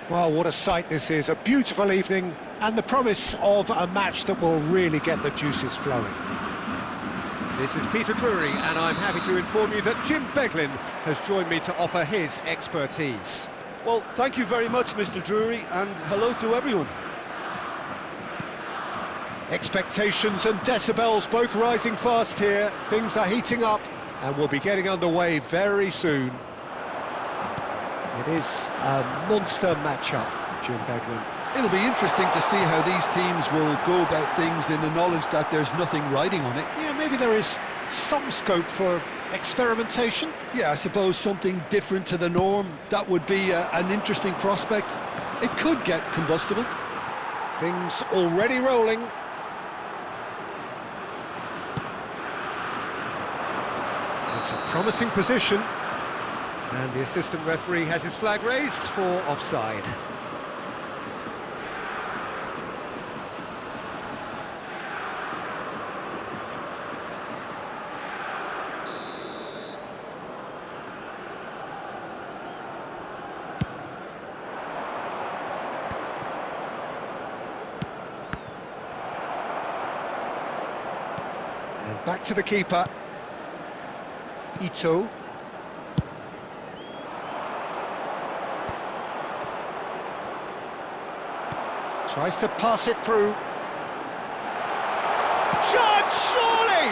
Well, what a sight this is, a beautiful evening and the promise of a match that will really get the juices flowing. This is Peter Drury, and I'm happy to inform you that Jim Beglin has joined me to offer his expertise. Well, thank you very much, Mr. Drury, and hello to everyone. Expectations and decibels both rising fast here. Things are heating up and we'll be getting underway very soon. It is a monster matchup, Jim Beglin. It'll be interesting to see how these teams will go about things in the knowledge that there's nothing riding on it. Yeah, maybe there is some scope for experimentation. Yeah, I suppose something different to the norm. That would be an interesting prospect. It could get combustible. Things already rolling. It's a promising position. And the assistant referee has his flag raised for offside. And back to the keeper. Ito. Tries to pass it through. Shot, surely!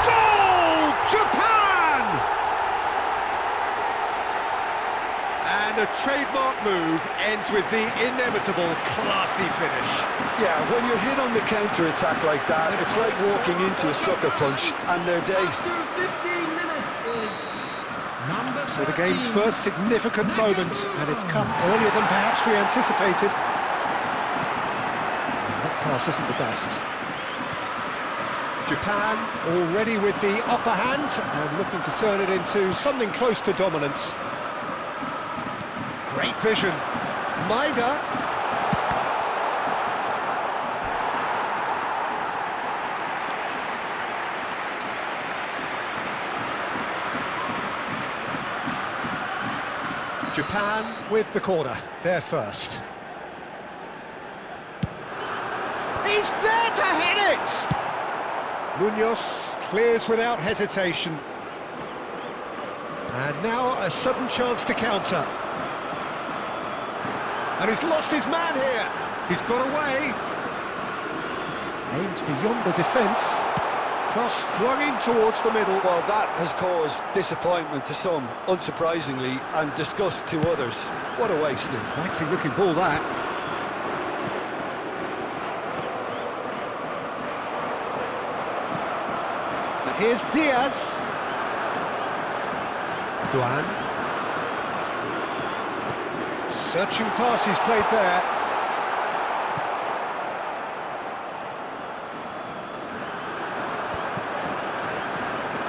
Goal! Japan! And a trademark move ends with the inevitable classy finish. Yeah, when you're hit on the counter-attack like that, it's like walking into a sucker punch, and they're dazed. So the game's first significant moment, and it's come earlier than perhaps we anticipated. Pass isn't the best. Japan already with the upper hand and looking to turn it into something close to dominance. Great vision. Maida. Japan with the corner, they're first. He's there to hit it! Munoz clears without hesitation. And now a sudden chance to counter. And he's lost his man here. He's got away. Aimed beyond the defence. Cross flung in towards the middle. Well, that has caused disappointment to some, unsurprisingly, and disgust to others. What a waste. Inviting looking ball, that. Here's Diaz. Duan. Searching pass he's played there.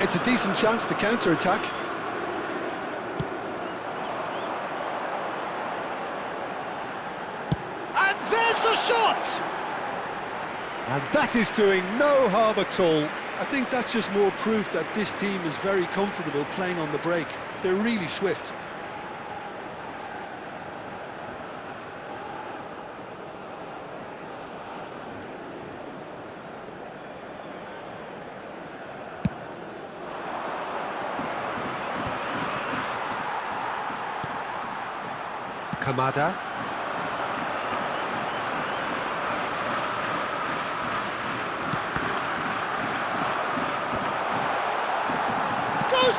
It's a decent chance to counter-attack. And there's the shot! And that is doing no harm at all. I think that's just more proof that this team is very comfortable playing on the break. They're really swift. Kamada.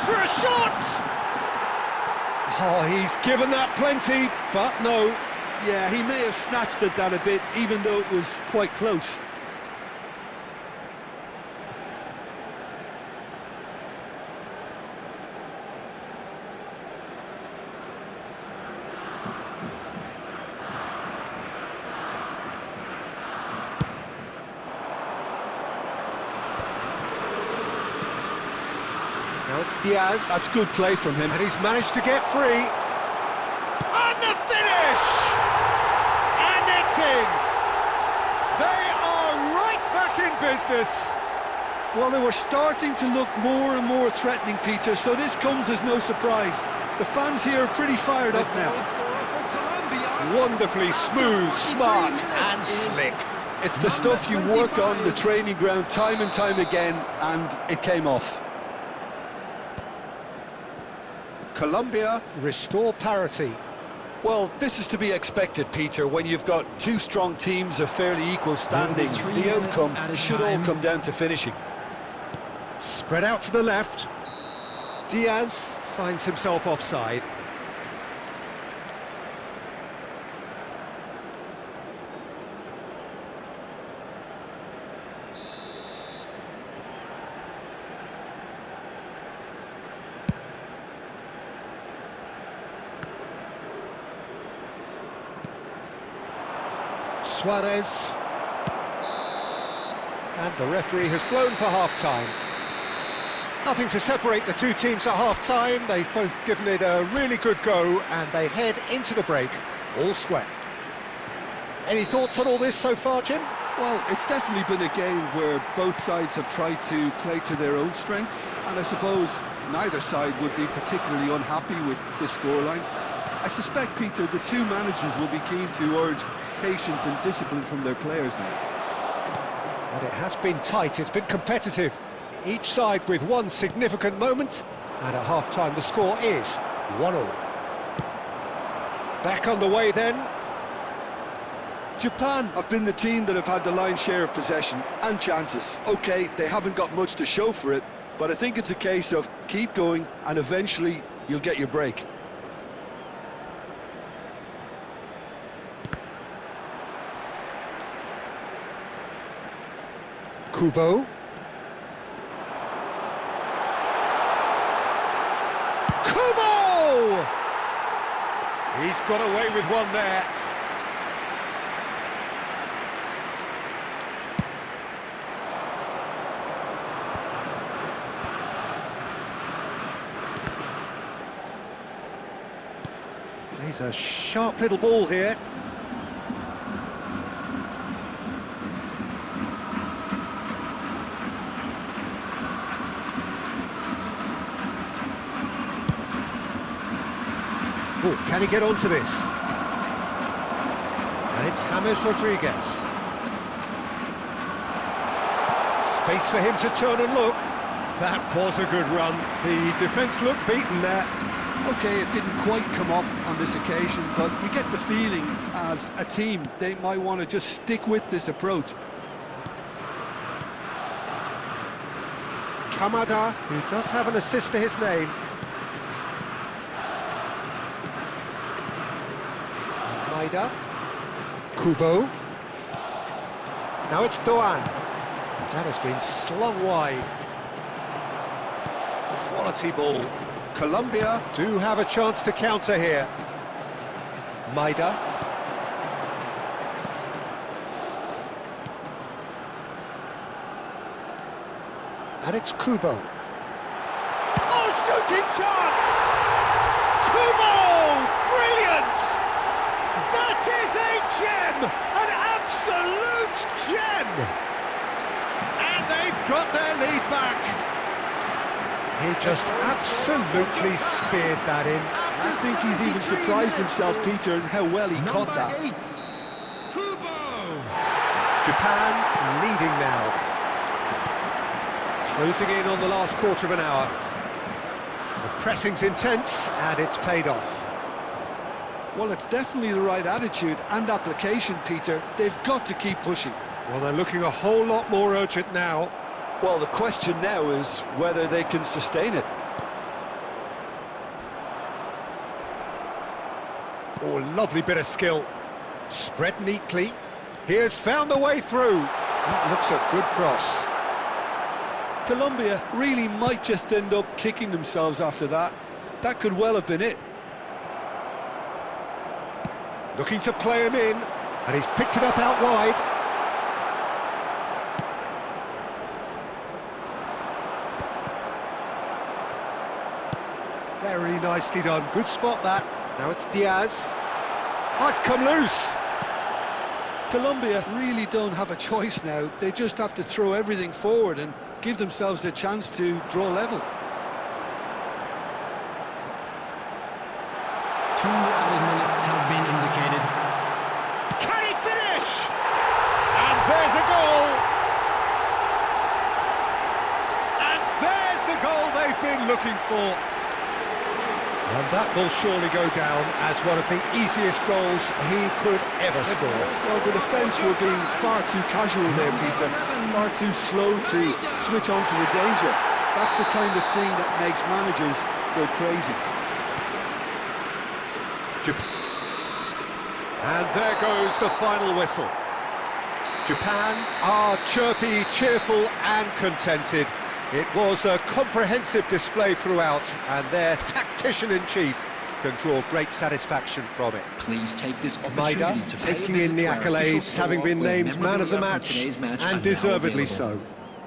For a shot! Oh, he's given that plenty, but no. Yeah, he may have snatched at that a bit, even though it was quite close. Now it's Diaz. That's good play from him. And he's managed to get free. And the finish! And it's in! They are right back in business. Well, they were starting to look more and more threatening, Peter, so this comes as no surprise. The fans here are pretty fired up now. Colombia Wonderfully smooth, smart and slick. It's the stuff you work on the training ground time and time again, and it came off. Colombia restore parity. Well, this is to be expected, Peter, when you've got two strong teams of fairly equal standing. The outcome should all come down to finishing. Spread out to the left. Diaz finds himself offside. Suarez. And the referee has blown for half-time. Nothing to separate the two teams at half-time. They've both given it a really good go, and they head into the break all square. Any thoughts on all this so far, Jim? Well, it's definitely been a game where both sides have tried to play to their own strengths, and I suppose neither side would be particularly unhappy with this scoreline. I suspect, Peter, the two managers will be keen to urge patience and discipline from their players now. But it has been tight, it's been competitive. Each side with one significant moment, and at half-time the score is 1-1. Back on the way then. Japan have been the team that have had the lion's share of possession and chances. OK, they haven't got much to show for it, but I think it's a case of keep going and eventually you'll get your break. Kubo. Kubo! He's got away with one there. Plays a sharp little ball here. Oh, can he get onto this? And it's James Rodriguez. Space for him to turn and look. That was a good run. The defence looked beaten there. OK, it didn't quite come off on this occasion, but you get the feeling as a team they might want to just stick with this approach. Kamada, who does have an assist to his name. Maida. Kubo. Now it's Doan. That has been slung wide. Quality ball. Colombia do have a chance to counter here. Maida. And it's Kubo. Oh, shooting chance! Kubo! Brilliant! That is a gem! An absolute gem! And they've got their lead back. He just absolutely speared that in. I think he's even surprised himself, Peter, in how well he caught that. Japan leading now. Closing in on the last quarter of an hour. The pressing's intense and it's paid off. Well, it's definitely the right attitude and application, Peter. They've got to keep pushing. Well, they're looking a whole lot more urgent now. Well, the question now is whether they can sustain it. Oh, lovely bit of skill. Spread neatly. He has found the way through. That looks a good cross. Colombia really might just end up kicking themselves after that. That could well have been it. Looking to play him in, and he's picked it up out wide. Very nicely done. Good spot, that. Now it's Diaz. Oh, it's come loose. Colombia really don't have a choice now. They just have to throw everything forward and give themselves a chance to draw level. 2 added minutes has been indicated. looking for. And that will surely go down as one of the easiest goals he could ever score. Well, the defence were being far too casual there, Peter. Far too slow to switch on to the danger. That's the kind of thing that makes managers go crazy. And there goes the final whistle. Japan are chirpy, cheerful and contented. It was a comprehensive display throughout, and their tactician-in-chief can draw great satisfaction from it. Please take this opportunity Maida to pay a taking visit in the to our official accolades, store having been where named man of the memorabilia from match, today's match are and now deservedly available. so.